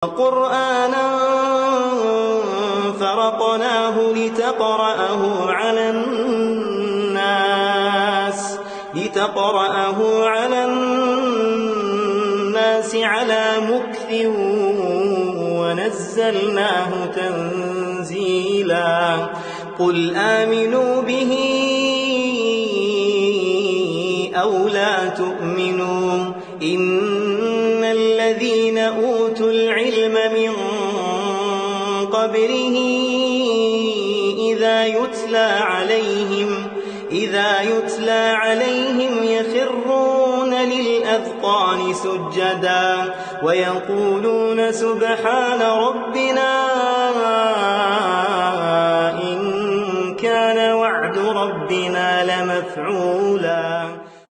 قرآنا فرقناه لتقرأه على الناس على مكث ونزلناه تنزيلا قل آمنوا به أو لا تؤمنوا إن الذين أوتوا العلم من قبله إذا يتلى عليهم يخرون للأذقان سجدا ويقولون سبحان ربنا إن كان وعد ربنا لمفعولا.